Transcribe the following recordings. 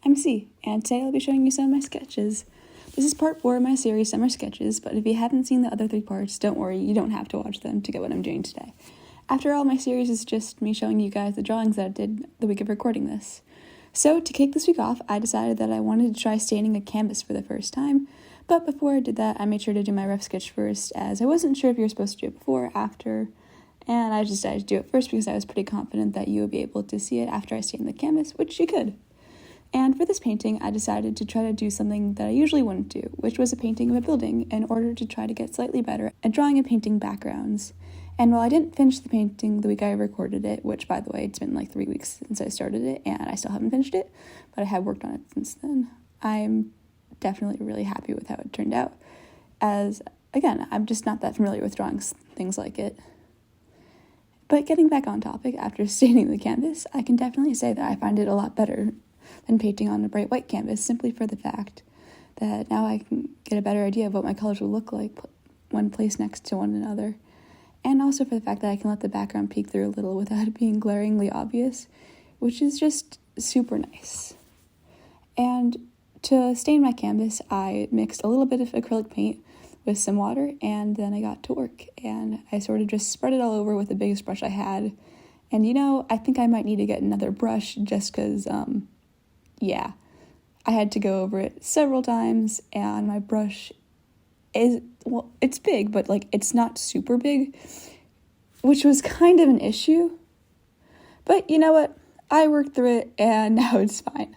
I'm C, and today I'll be showing you some of my sketches. This is part 4 of my series, Summer Sketches, but if you haven't seen the other 3 parts, don't worry, you don't have to watch them to get what I'm doing today. After all, my series is just me showing you guys the drawings that I did the week of recording this. So, to kick this week off, I decided that I wanted to try staining a canvas for the first time, but before I did that, I made sure to do my rough sketch first, as I wasn't sure if you were supposed to do it before or after, and I just decided to do it first because I was pretty confident that you would be able to see it after I stained the canvas, which you could. And for this painting, I decided to try to do something that I usually wouldn't do, which was a painting of a building in order to try to get slightly better at drawing and painting backgrounds. And while I didn't finish the painting the week I recorded it, which, by the way, it's been like 3 weeks since I started it, and I still haven't finished it, but I have worked on it since then, I'm definitely really happy with how it turned out, as, again, I'm just not that familiar with drawing things like it. But getting back on topic, after staining the canvas, I can definitely say that I find it a lot better than painting on a bright white canvas, simply for the fact that now I can get a better idea of what my colors will look like when placed next to one another, and also for the fact that I can let the background peek through a little without it being glaringly obvious, which is just super nice. And to stain my canvas, I mixed a little bit of acrylic paint with some water, and then I got to work, and I sort of just spread it all over with the biggest brush I had. And I think I might need to get another brush just because, I had to go over it several times, and my brush is, well, it's big, but it's not super big, which was kind of an issue. But you know what? I worked through it, and now it's fine.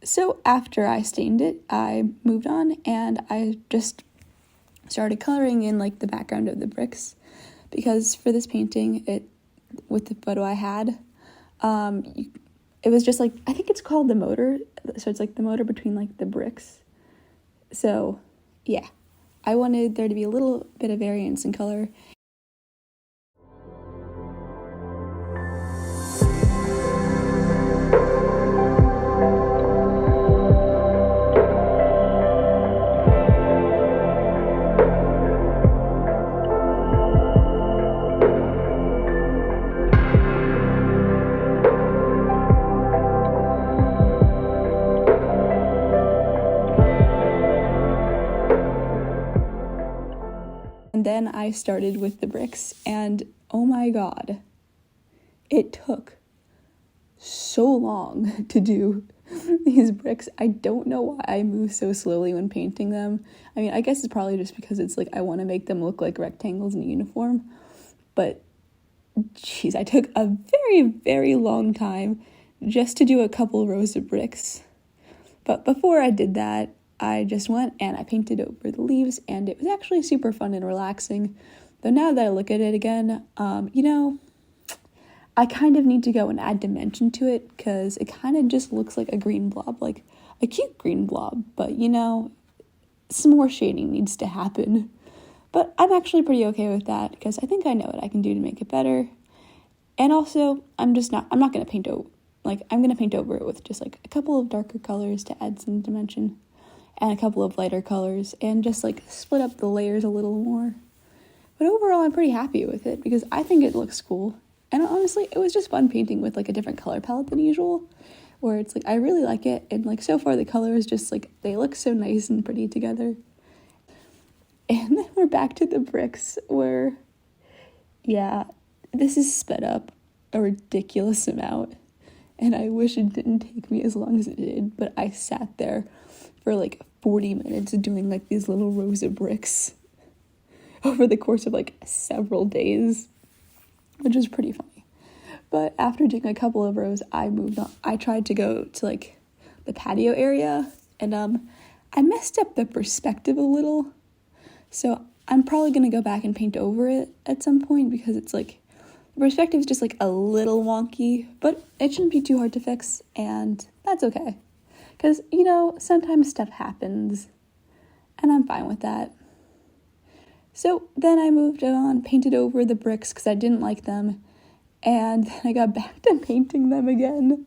So after I stained it, I moved on and I just started coloring in the background of the bricks, because for this painting, with the photo I had, it was just I think it's called the motor, so it's the motor between the bricks. So yeah, I wanted there to be a little bit of variance in color. And then I started with the bricks, and oh my god, it took so long to do these bricks. I don't know why I move so slowly when painting them. I mean, I guess it's probably just because it's I want to make them look like rectangles in a uniform, but jeez, I took a very, very long time just to do a couple rows of bricks. But before I did that, I just went and I painted over the leaves, and it was actually super fun and relaxing. Though now that I look at it again, I kind of need to go and add dimension to it, because it kind of just looks like a green blob, like a cute green blob, but some more shading needs to happen. But I'm actually pretty okay with that, because I think I know what I can do to make it better. And also, I'm not going to paint over, I'm going to paint over it with just a couple of darker colors to add some dimension, and a couple of lighter colors, and just split up the layers a little more. But overall, I'm pretty happy with it, because I think it looks cool. And honestly, it was just fun painting with a different color palette than usual, where it's I really like it, and so far the colors just they look so nice and pretty together. And then we're back to the bricks, where this is sped up a ridiculous amount, and I wish it didn't take me as long as it did, but I sat there for 40 minutes doing these little rows of bricks over the course of several days, which was pretty funny. But after doing a couple of rows, I moved on. I tried to go to the patio area, and I messed up the perspective a little, so I'm probably gonna go back and paint over it at some point, because it's Perspective is just like a little wonky, but it shouldn't be too hard to fix, and that's okay. Because, sometimes stuff happens, and I'm fine with that. So then I moved on, painted over the bricks because I didn't like them, and then I got back to painting them again.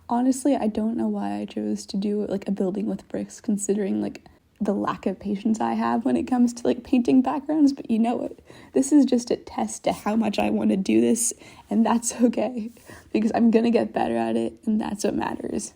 Honestly, I don't know why I chose to do like a building with bricks, considering like the lack of patience I have when it comes to like painting backgrounds, but you know what? This is just a test to how much I want to do this, and that's okay, because I'm gonna get better at it, and that's what matters.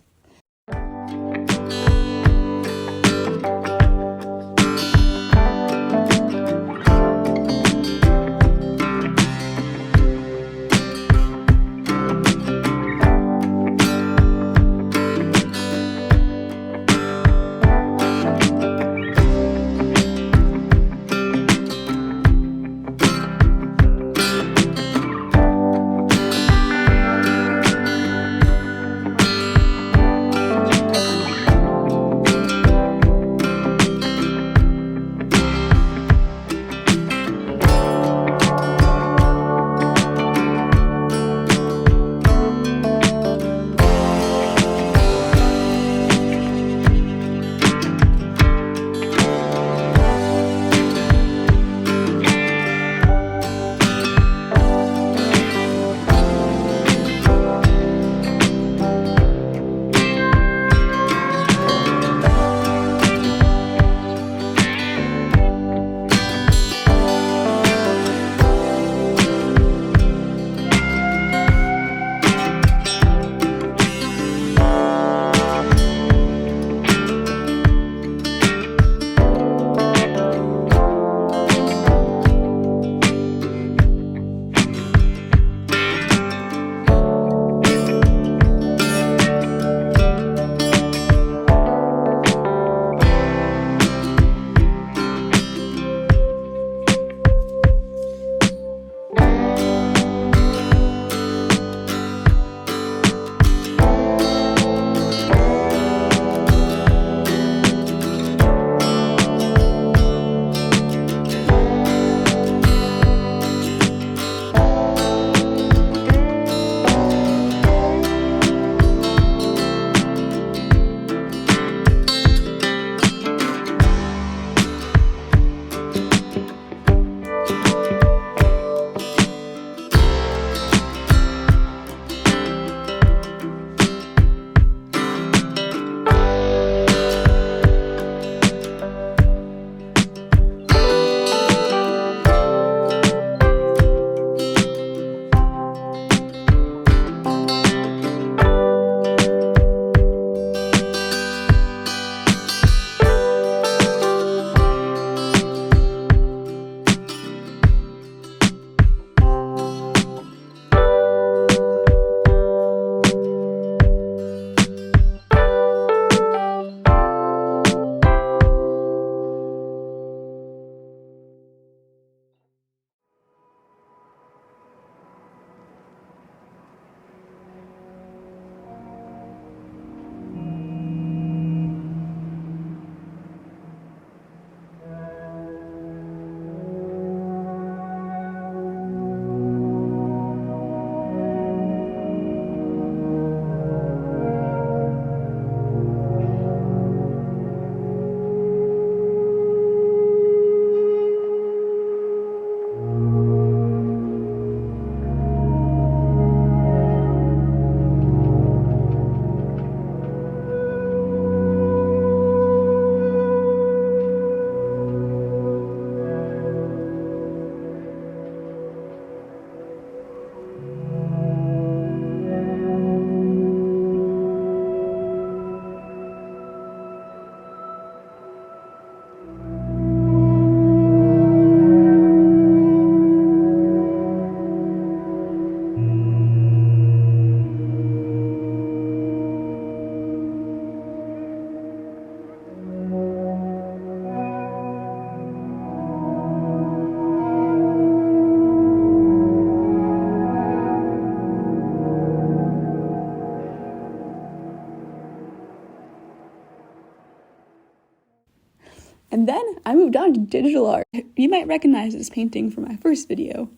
And then I moved on to digital art. You might recognize this painting from my first video.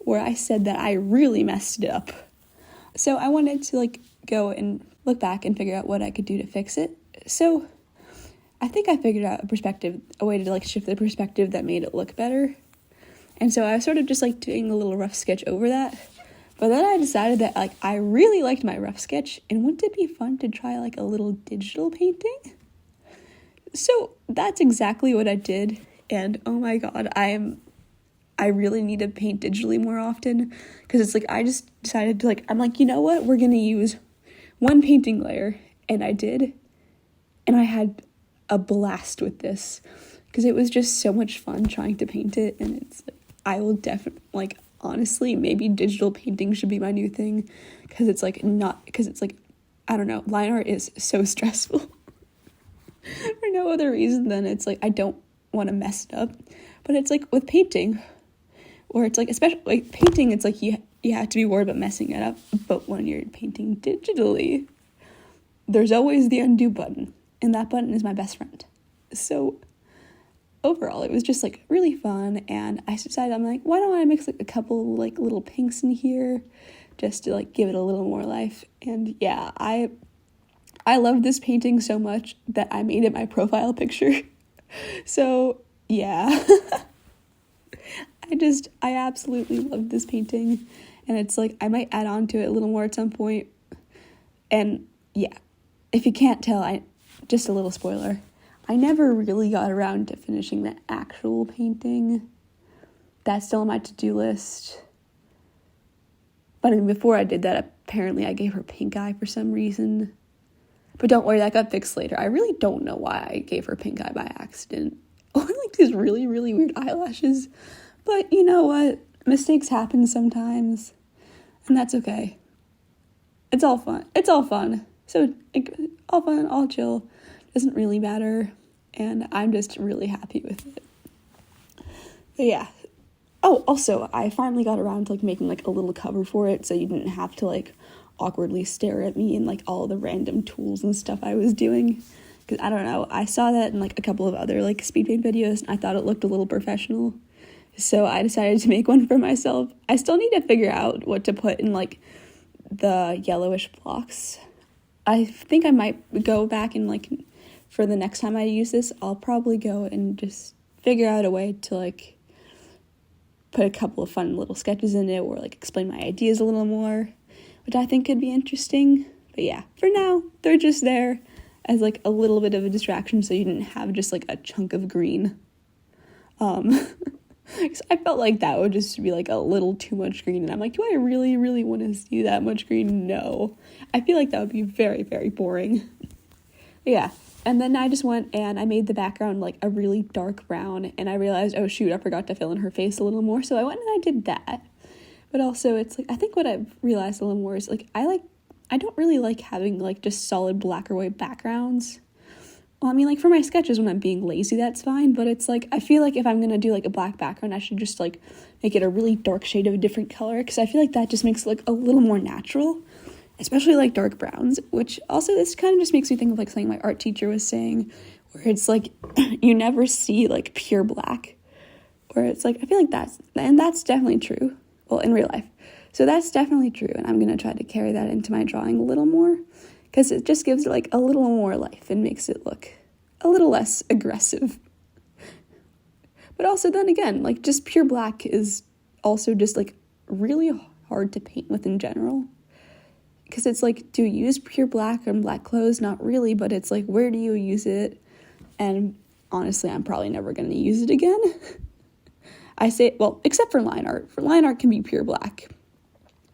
where I said that I really messed it up. So I wanted to like go and look back and figure out what I could do to fix it. So I think I figured out a way to like shift the perspective that made it look better. And so I was sort of just like doing a little rough sketch over that. But then I decided that like I really liked my rough sketch, and wouldn't it be fun to try like a little digital painting? So that's exactly what I did, and oh my god, I really need to paint digitally more often, because it's like I just decided to I'm like, you know what, we're gonna use one painting layer, and I did, and I had a blast with this, because it was just so much fun trying to paint it, and it's like, I will definitely honestly, maybe digital painting should be my new thing, because it's like I don't know, line art is so stressful for no other reason than it's like I don't want to mess it up. But it's like with painting, or it's like especially like painting, it's like you have to be worried about messing it up. But when you're painting digitally, there's always the undo button, and that button is my best friend. So overall, it was just like really fun, and I decided, I'm like, why don't I mix like a couple like little pinks in here just to like give it a little more life. And yeah, I love this painting so much that I made it my profile picture. So yeah, I absolutely love this painting, and it's like I might add on to it a little more at some point. And yeah, if you can't tell, just a little spoiler, I never really got around to finishing the actual painting. That's still on my to-do list. But I mean, before I did that, apparently I gave her pink eye for some reason. But don't worry, that got fixed later. I really don't know why I gave her pink eye by accident. Or like these really, really weird eyelashes. But you know what? Mistakes happen sometimes. And that's okay. It's all fun. So, all fun, all chill. Doesn't really matter, and I'm just really happy with it. But yeah. Oh, also, I finally got around to like making like a little cover for it, so you didn't have to like awkwardly stare at me and like all the random tools and stuff I was doing. Because I don't know, I saw that in like a couple of other like speed paint videos, and I thought it looked a little professional. So I decided to make one for myself. I still need to figure out what to put in like the yellowish blocks. I think I might go back and like, for the next time I use this, I'll probably go and just figure out a way to like put a couple of fun little sketches in it, or like explain my ideas a little more, which I think could be interesting. But yeah, for now, they're just there as like a little bit of a distraction, so you didn't have just like a chunk of green. Because I felt like that would just be like a little too much green, and I'm like, do I really, really want to see that much green? No. I feel like that would be very, very boring. But yeah. And then I just went and I made the background like a really dark brown, and I realized, oh shoot, I forgot to fill in her face a little more, so I went and I did that. But also, it's like, I think what I've realized a little more is like, I don't really like having like just solid black or white backgrounds. Well, I mean, like for my sketches when I'm being lazy, that's fine, but it's like, I feel like if I'm gonna do like a black background, I should just like make it a really dark shade of a different color, because I feel like that just makes it look a little more natural. Especially like dark browns, which also this kind of just makes me think of like something my art teacher was saying, where it's like you never see like pure black, where it's like I feel like that's definitely true, well, in real life. So that's definitely true, and I'm gonna try to carry that into my drawing a little more, because it just gives it like a little more life and makes it look a little less aggressive. But also then again, like just pure black is also just like really hard to paint with in general. Because it's like, do you use pure black on black clothes? Not really, but it's like, where do you use it? And honestly, I'm probably never going to use it again. I say, well, except for line art. For line art can be pure black.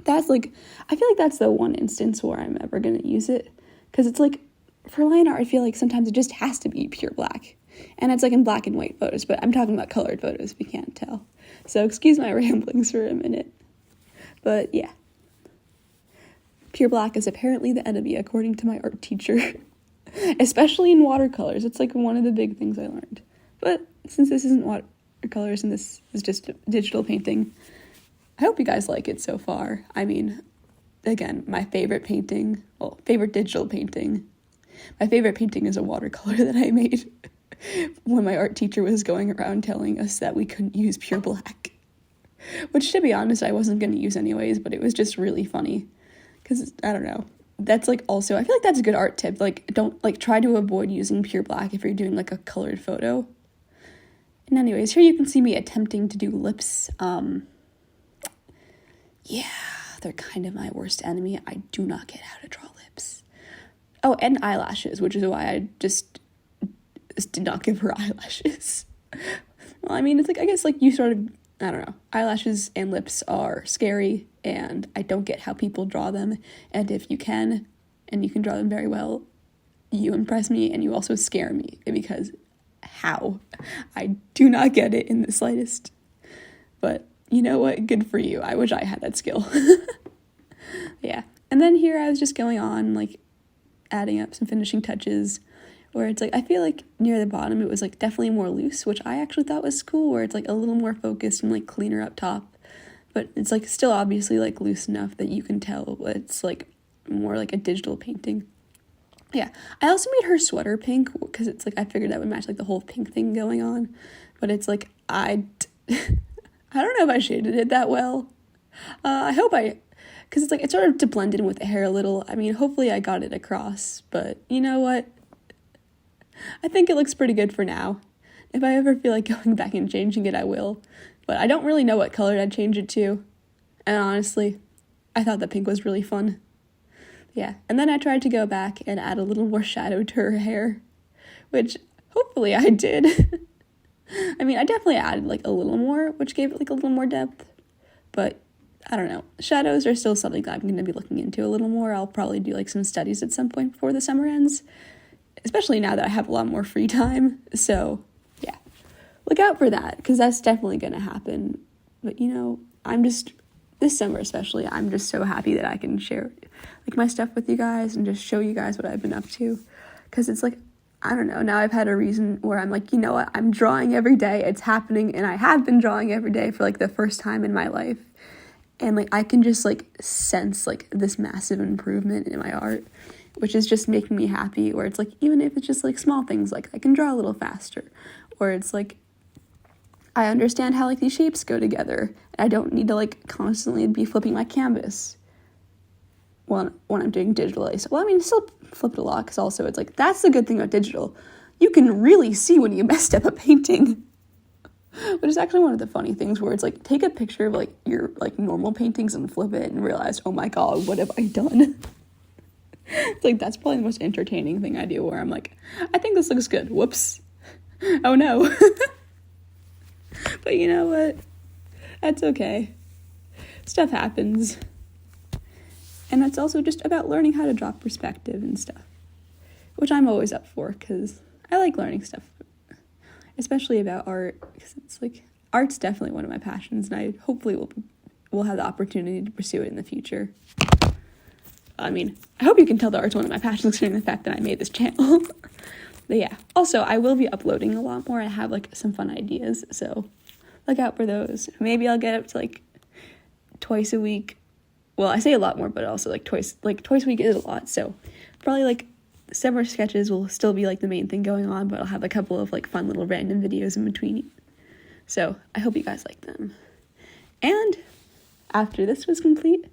That's like, I feel like that's the one instance where I'm ever going to use it. Because it's like, for line art, I feel like sometimes it just has to be pure black. And it's like in black and white photos, but I'm talking about colored photos if you can't tell. So excuse my ramblings for a minute. But yeah. Pure black is apparently the enemy, according to my art teacher. Especially in watercolors. It's like one of the big things I learned. But since this isn't watercolors and this is just digital painting, I hope you guys like it so far. I mean, again, my favorite digital painting. My favorite painting is a watercolor that I made when my art teacher was going around telling us that we couldn't use pure black. which, to be honest, I wasn't going to use anyways, but it was just really funny, because, I don't know, that's, like, also, I feel like that's a good art tip, like, don't, like, try to avoid using pure black if you're doing, like, a colored photo. And anyways, here you can see me attempting to do lips. Yeah, they're kind of my worst enemy. I do not get how to draw lips. Oh, and eyelashes, which is why I just did not give her eyelashes. Well, I mean, it's like, I guess, like, you sort of, I don't know, eyelashes and lips are scary, and I don't get how people draw them, and if you can, and you can draw them very well, you impress me, and you also scare me, because how? I do not get it in the slightest. But you know what? Good for you. I wish I had that skill. Yeah. And then here I was just going on, like, adding up some finishing touches, where it's like, I feel like near the bottom it was, like, definitely more loose, which I actually thought was cool, where it's, like, a little more focused and, like, cleaner up top. But it's, like, still obviously, like, loose enough that you can tell it's, like, more like a digital painting. Yeah, I also made her sweater pink, because it's, like, I figured that would match, like, the whole pink thing going on. But it's, like, I don't know if I shaded it that well. I hope because it's, like, it's sort of to blend in with the hair a little. I mean, hopefully I got it across, but you know what? I think it looks pretty good for now. If I ever feel like going back and changing it, I will. But I don't really know what color I'd change it to. And honestly, I thought the pink was really fun. Yeah, and then I tried to go back and add a little more shadow to her hair, which hopefully I did. I mean, I definitely added, like, a little more, which gave it, like, a little more depth, but I don't know. Shadows are still something that I'm going to be looking into a little more. I'll probably do, like, some studies at some point before the summer ends, especially now that I have a lot more free time, so, yeah. Look out for that, because that's definitely going to happen, but, you know, this summer especially, I'm just so happy that I can share, like, my stuff with you guys and just show you guys what I've been up to, because it's, like, I don't know, now I've had a reason where I'm like, you know what, I'm drawing every day, it's happening, and I have been drawing every day for, like, the first time in my life, and, like, I can just, like, sense, like, this massive improvement in my art, which is just making me happy, where it's, like, even if it's just, like, small things, like, I can draw a little faster, or it's, like, I understand how, like, these shapes go together, and I don't need to, like, constantly be flipping my canvas when I'm doing digital. Well, I mean, I still flip it a lot, because also it's, like, that's the good thing about digital. You can really see when you messed up a painting, which is actually one of the funny things, where it's, like, take a picture of, like, your, like, normal paintings and flip it and realize, oh my god, what have I done? It's, like, that's probably the most entertaining thing I do, where I'm like, I think this looks good. Whoops. Oh no. But you know what? That's okay. Stuff happens. And that's also just about learning how to draw perspective and stuff, which I'm always up for, because I like learning stuff, especially about art, because it's, like, art's definitely one of my passions, and I hopefully will have the opportunity to pursue it in the future. I mean, I hope you can tell that art's one of my passions, considering the fact that I made this channel. But yeah, also, I will be uploading a lot more. I have, like, some fun ideas, so look out for those. Maybe I'll get up to, like, twice a week. Well, I say a lot more, but also, like, twice a week is a lot, so probably, like, summer sketches will still be, like, the main thing going on, but I'll have a couple of, like, fun little random videos in between. So I hope you guys like them. And after this was complete,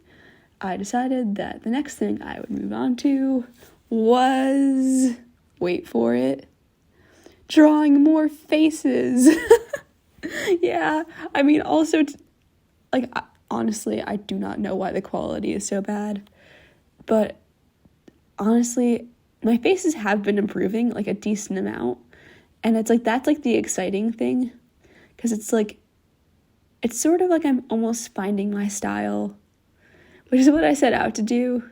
I decided that the next thing I would move on to was, wait for it, drawing more faces. Yeah, I mean, also, honestly, I do not know why the quality is so bad, but honestly, my faces have been improving, like, a decent amount, and it's, like, that's, like, the exciting thing, because it's, like, it's sort of like I'm almost finding my style, which is what I set out to do,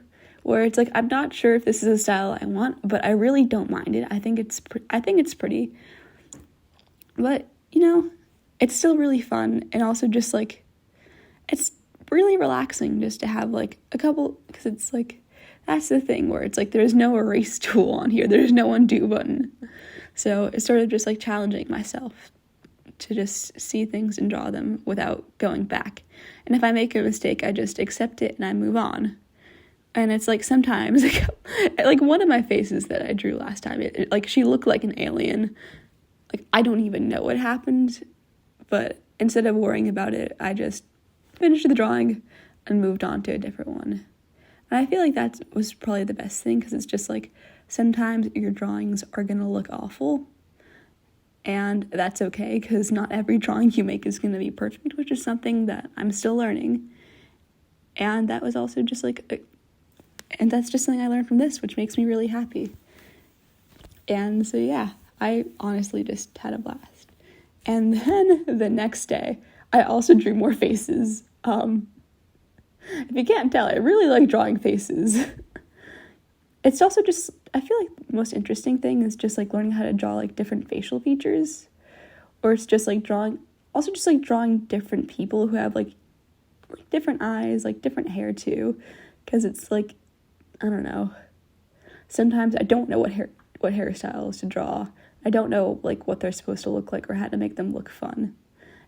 where it's, like, I'm not sure if this is a style I want, but I really don't mind it. I think it's pretty, but, you know, it's still really fun, and also just, like, it's really relaxing just to have, like, a couple, because it's, like, that's the thing, where it's, like, there's no erase tool on here, there's no undo button, so it's sort of just, like, challenging myself to just see things and draw them without going back, and if I make a mistake, I just accept it and I move on. And it's, like, sometimes, like, one of my faces that I drew last time, it, like, she looked like an alien, like, I don't even know what happened, but instead of worrying about it, I just finished the drawing and moved on to a different one. And I feel like that was probably the best thing, because it's just like sometimes your drawings are going to look awful, and that's okay, because not every drawing you make is going to be perfect, which is something that I'm still learning. And that was also just and that's just something I learned from this, which makes me really happy. And so yeah, I honestly just had a blast. And then the next day, I also drew more faces. If you can't tell, I really like drawing faces. It's also just, I feel like the most interesting thing is just like learning how to draw like different facial features. Or it's just like drawing different people who have like different eyes, like different hair too. Because it's like, I don't know. Sometimes I don't know what hairstyles to draw. I don't know like what they're supposed to look like or how to make them look fun.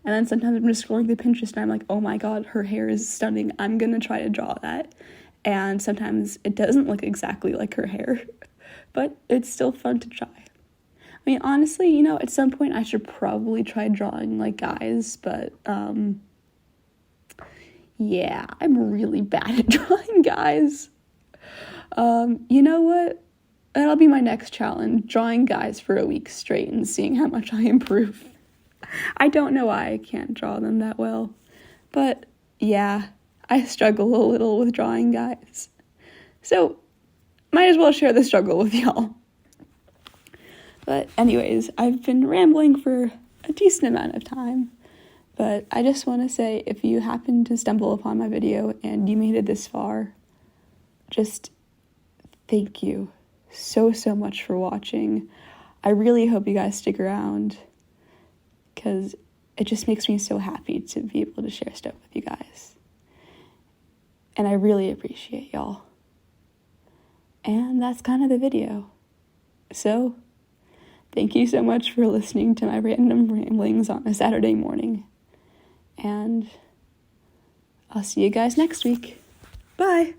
And then sometimes I'm just scrolling through Pinterest and I'm like, oh my god, her hair is stunning. I'm gonna try to draw that. And sometimes it doesn't look exactly like her hair, but it's still fun to try. I mean, honestly, at some point I should probably try drawing like guys, but yeah, I'm really bad at drawing guys. You know what? That'll be my next challenge, drawing guys for a week straight and seeing how much I improve. I don't know why I can't draw them that well, but yeah, I struggle a little with drawing guys. So, might as well share the struggle with y'all. But anyways, I've been rambling for a decent amount of time, but I just want to say, if you happen to stumble upon my video and you made it this far, just thank you so much for watching. I really hope you guys stick around, because it just makes me so happy to be able to share stuff with you guys. And I really appreciate y'all. And that's kind of the video. So, thank you so much for listening to my random ramblings on a Saturday morning. And I'll see you guys next week. Bye!